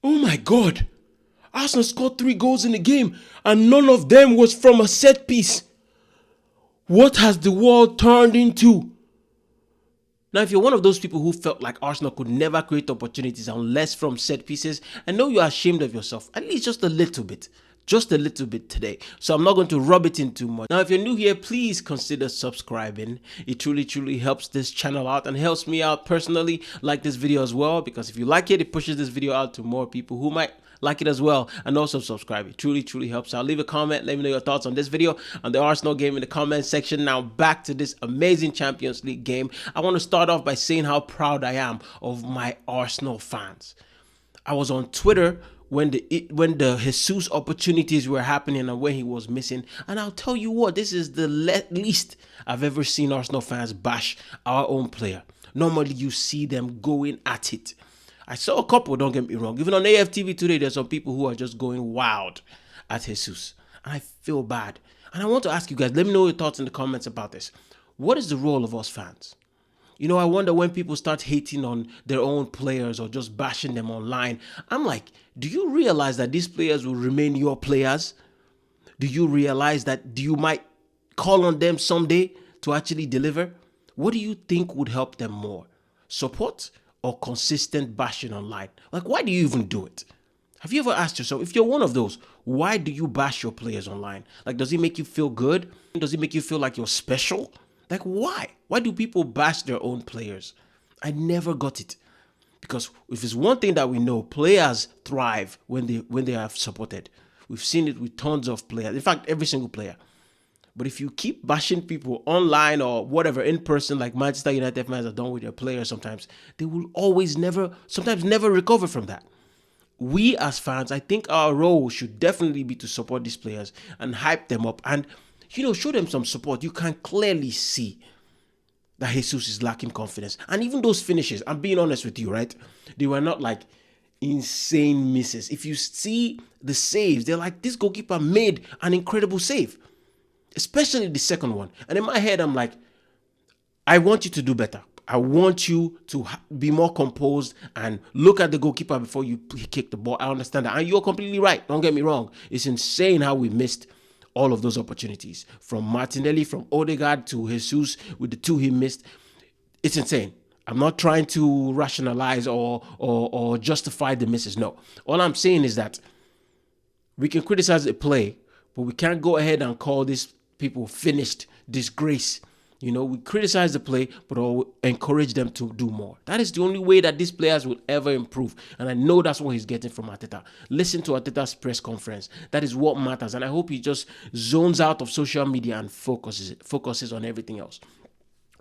Oh my God. Arsenal scored 3 goals in the game and none of them was from a set piece. What has the world turned into? Now, if you're one of those people who felt like Arsenal could never create opportunities unless from set pieces, I know you're ashamed of yourself, at least just a little bit. Just a little bit today. So I'm not going to rub it in too much. Now, if you're new here, please consider subscribing. It truly helps this channel out and helps me out personally. Like this video as well, because if you like it, it pushes this video out to more people who might like it as well, and also subscribe. It truly helps out. Leave a comment, let me know your thoughts on this video, on the Arsenal game in the comment section. Now back to this amazing Champions League game. I want to start off by saying how proud I am of my Arsenal fans. I was on Twitter when the Jesus opportunities were happening and when he was missing, and I'll tell you what, this is the least I've ever seen Arsenal fans bash our own player. Normally you see them going at it. I saw a couple, don't get me wrong. Even on AFTV today, there's some people who are just going wild at Jesus. And I feel bad. And I want to ask you guys, let me know your thoughts in the comments about this. What is the role of us fans? You know, I wonder when people start hating on their own players or just bashing them online. I'm like, do you realize that these players will remain your players? Do you realize that you might call on them someday to actually deliver? What do you think would help them more? Support or consistent bashing online? Like, why do you even do it? Have you ever asked yourself, if you're one of those, why do you bash your players online? Like, does it make you feel good? Does it make you feel like you're special? Like, why? Why do people bash their own players? I never got it. Because if it's one thing that we know, players thrive when they are supported. We've seen it with tons of players. In fact, every single player. But if you keep bashing people online or whatever in person, like Manchester United fans are done with their players sometimes, they will sometimes never recover from that. We as fans, I think our role should definitely be to support these players and hype them up and, you know, show them some support. You can clearly see that Jesus is lacking confidence. And even those finishes, I'm being honest with you, right? They were not like insane misses. If you see the saves, they're like, this goalkeeper made an incredible save. Especially the second one. And in my head, I'm like, I want you to do better. I want you to be more composed and look at the goalkeeper before you kick the ball. I understand that. And you're completely right. Don't get me wrong. It's insane how we missed all of those opportunities. From Martinelli, from Odegaard to Jesus with the 2 he missed. It's insane. I'm not trying to rationalize or justify the misses. No. All I'm saying is that we can criticize the play, but we can't go ahead and call these people finished disgrace. You know, we criticize the play, but encourage them to do more. That is the only way that these players will ever improve. And I know that's what he's getting from Arteta. Listen to Arteta's press conference. That is what matters. And I hope he just zones out of social media and focuses on everything else.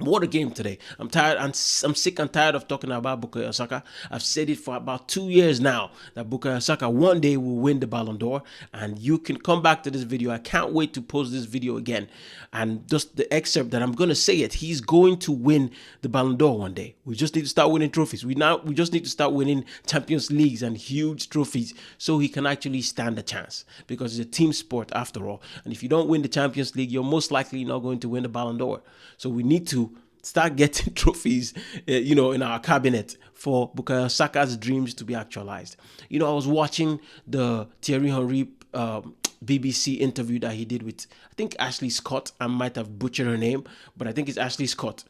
What a game today. I'm sick and tired of talking about Bukayo Saka. I've said it for about 2 years now that Bukayo Saka one day will win the Ballon d'Or, and you can come back to this video. I can't wait to post this video again. And just the excerpt that I'm going to say it, he's going to win the Ballon d'Or one day. We just need to start winning trophies. We just need to start winning Champions Leagues and huge trophies so he can actually stand a chance, because it's a team sport after all. And if you don't win the Champions League, you're most likely not going to win the Ballon d'Or. So we need to start getting trophies, in our cabinet for Bukayo Saka's dreams to be actualized. You know, I was watching the Thierry Henry BBC interview that he did with, I think, Ashley Scott. I might have butchered her name, but I think it's Ashley Scott.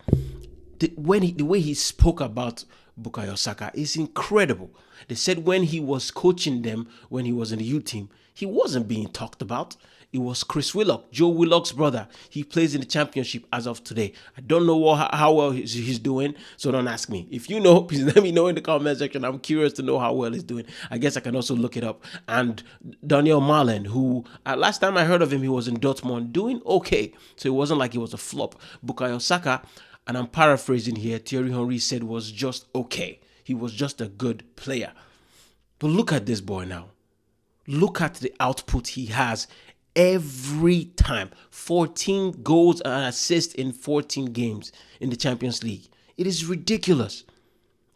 The way he spoke about Bukayo Saka is incredible. They said when he was coaching them, when he was in the youth team, he wasn't being talked about. It was Chris Willock, Joe Willock's brother. He plays in the championship as of today. I don't know how well he's doing, so don't ask me. If you know, please let me know in the comment section. I'm curious to know how well he's doing. I guess I can also look it up. And Daniel Malen, who last time I heard of him, he was in Dortmund, doing okay. So it wasn't like he was a flop. Bukayo Saka, and I'm paraphrasing here, Thierry Henry said was just okay. He was just a good player. But look at this boy now. Look at the output he has every time. 14 goals and assists in 14 games in the Champions League. It is ridiculous.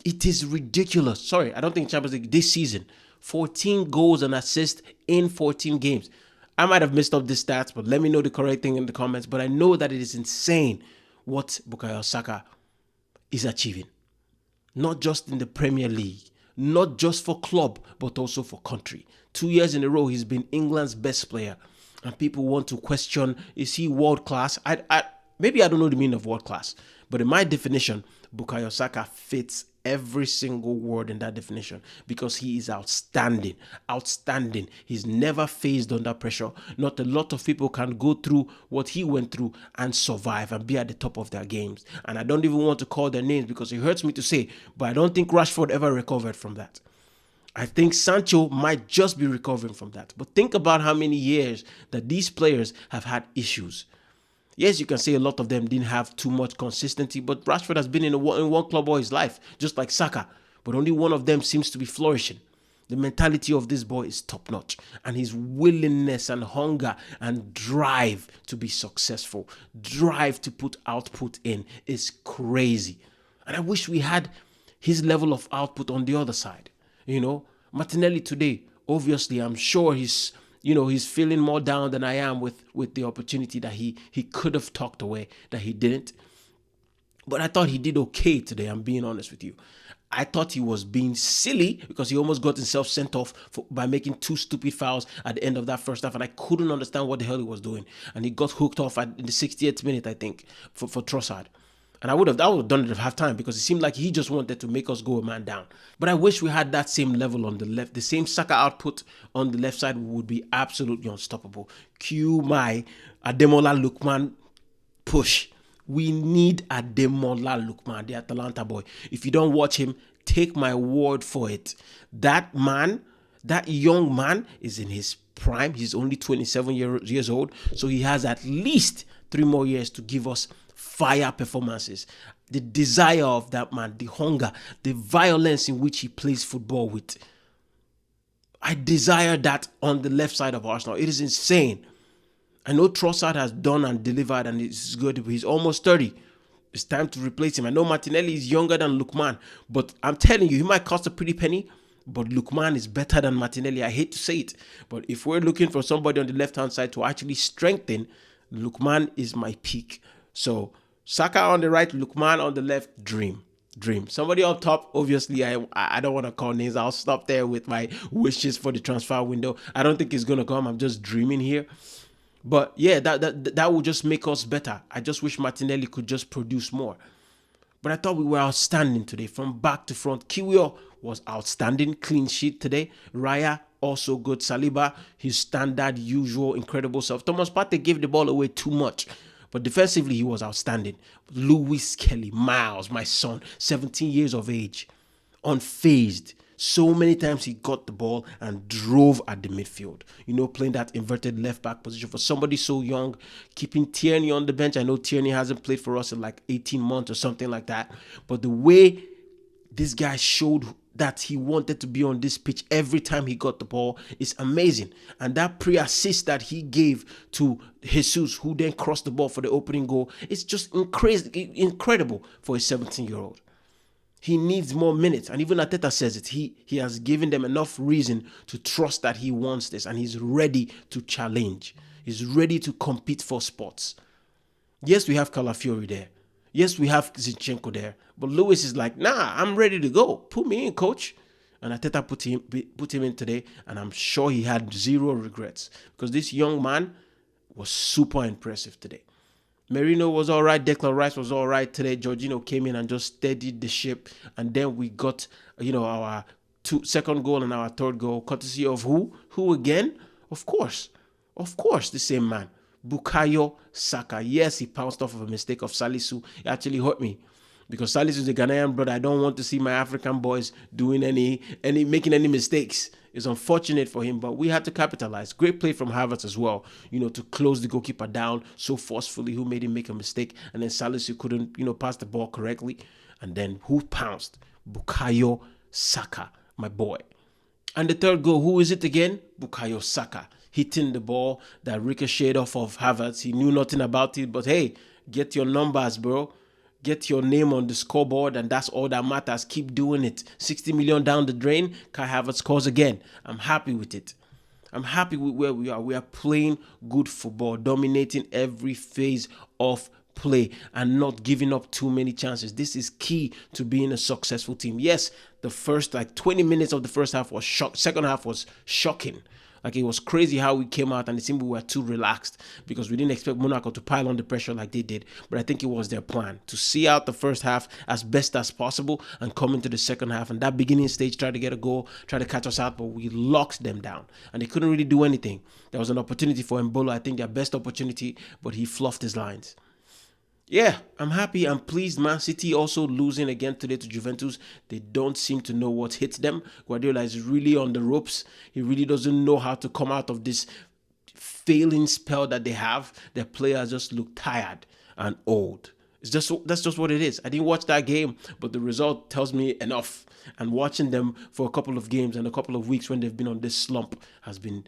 It is ridiculous. Sorry, I don't think Champions League this season. 14 goals and assists in 14 games. I might have messed up the stats, but let me know the correct thing in the comments. But I know that it is insane what Bukayo Saka is achieving. Not just in the Premier League, not just for club, but also for country. 2 years in a row, he's been England's best player. And people want to question, is he world class? Maybe I don't know the meaning of world class, but in my definition, Bukayo Saka fits every single word in that definition because he is outstanding. Outstanding. He's never faced under pressure. Not a lot of people can go through what he went through and survive and be at the top of their games. And I don't even want to call their names because it hurts me to say, but I don't think Rashford ever recovered from that. I think Sancho might just be recovering from that. But think about how many years that these players have had issues. Yes, you can say a lot of them didn't have too much consistency, but Rashford has been in one club all his life, just like Saka. But only one of them seems to be flourishing. The mentality of this boy is top-notch, and his willingness and hunger and drive to be successful, drive to put output in is crazy. And I wish we had his level of output on the other side. Martinelli today, obviously, I'm sure he's feeling more down than I am with the opportunity that he could have tucked away, that he didn't. But I thought he did okay today, I'm being honest with you. I thought he was being silly because he almost got himself sent off by making 2 stupid fouls at the end of that first half, and I couldn't understand what the hell he was doing. And he got hooked off in the 68th minute, I think, for Trossard. And I would have done it at halftime because it seemed like he just wanted to make us go a man down. But I wish we had that same level on the left. The same Saka output on the left side would be absolutely unstoppable. Cue my Ademola Lookman push. We need Ademola Lookman, the Atalanta boy. If you don't watch him, take my word for it. That man, that young man is in his prime. He's only 27 years old. So he has at least 3 more years to give us fire performances. The desire of that man, the hunger, the violence in which he plays football with. I desire that on the left side of Arsenal. It is insane. I know Trossard has done and delivered and it's good. He's almost 30. It's time to replace him. I know Martinelli is younger than Lookman, but I'm telling you, he might cost a pretty penny, but Lookman is better than Martinelli. I hate to say it, but if we're looking for somebody on the left-hand side to actually strengthen, Lookman is my pick. So Saka on the right, Lookman on the left, dream. Somebody up top, obviously, I don't want to call names. I'll stop there with my wishes for the transfer window. I don't think it's going to come. I'm just dreaming here. But yeah, that will just make us better. I just wish Martinelli could just produce more. But I thought we were outstanding today from back to front. Kiwior was outstanding, clean sheet today. Raya, also good. Saliba, his standard, usual, incredible self. Thomas Partey gave the ball away too much. But defensively, he was outstanding. Louis Skelly, Miles, my son, 17 years of age, unfazed. So many times he got the ball and drove at the midfield. Playing that inverted left-back position for somebody so young. Keeping Tierney on the bench. I know Tierney hasn't played for us in like 18 months or something like that. But the way this guy showed that he wanted to be on this pitch every time he got the ball is amazing. And that pre-assist that he gave to Jesus, who then crossed the ball for the opening goal, it's just incredible for a 17-year-old. He needs more minutes. And even Arteta says it. He has given them enough reason to trust that he wants this. And he's ready to challenge. He's ready to compete for spots. Yes, we have Calafiori there. Yes, we have Zinchenko there. But Lewis is like, nah, I'm ready to go. Put me in, coach. And Arteta put him in today. And I'm sure he had zero regrets. Because this young man was super impressive today. Merino was all right. Declan Rice was all right today. Jorginho came in and just steadied the ship. And then we got, our second goal and our third goal. Courtesy of who? Who again? Of course, the same man. Bukayo Saka. Yes, he pounced off of a mistake of Salisu. It actually hurt me. Because Salisu is a Ghanaian brother. I don't want to see my African boys doing making any mistakes. It's unfortunate for him, but we had to capitalize. Great play from Havertz as well, to close the goalkeeper down so forcefully, who made him make a mistake. And then Salisu couldn't, pass the ball correctly. And then who pounced? Bukayo Saka, my boy. And the third goal, who is it again? Bukayo Saka. Hitting the ball that ricocheted off of Havertz. He knew nothing about it, but hey, get your numbers, bro. Get your name on the scoreboard, and that's all that matters. Keep doing it. 60 million down the drain, Kai Havertz scores again. I'm happy with it. I'm happy with where we are. We are playing good football, dominating every phase of play and not giving up too many chances. This is key to being a successful team. Yes, the first 20 minutes of the first half was second half was shocking. Like, it was crazy how we came out and it seemed we were too relaxed because we didn't expect Monaco to pile on the pressure like they did. But I think it was their plan to see out the first half as best as possible and come into the second half. And that beginning stage, try to get a goal, try to catch us out, but we locked them down and they couldn't really do anything. There was an opportunity for Mbolo, I think their best opportunity, but he fluffed his lines. Yeah, I'm happy. I'm pleased. Man City also losing again today to Juventus. They don't seem to know what hit them. Guardiola is really on the ropes. He really doesn't know how to come out of this failing spell that they have. Their players just look tired and old. That's just what it is. I didn't watch that game, but the result tells me enough. And watching them for a couple of games and a couple of weeks when they've been on this slump has been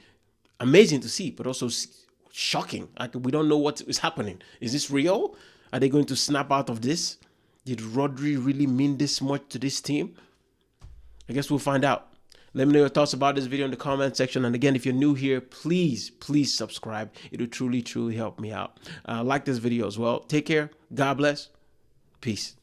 amazing to see, but also shocking. We don't know what is happening. Is this real? Are they going to snap out of this? Did Rodri really mean this much to this team? I guess we'll find out. Let me know your thoughts about this video in the comment section. And again, if you're new here, please subscribe. It will truly help me out. Like this video as well. Take care. God bless. Peace.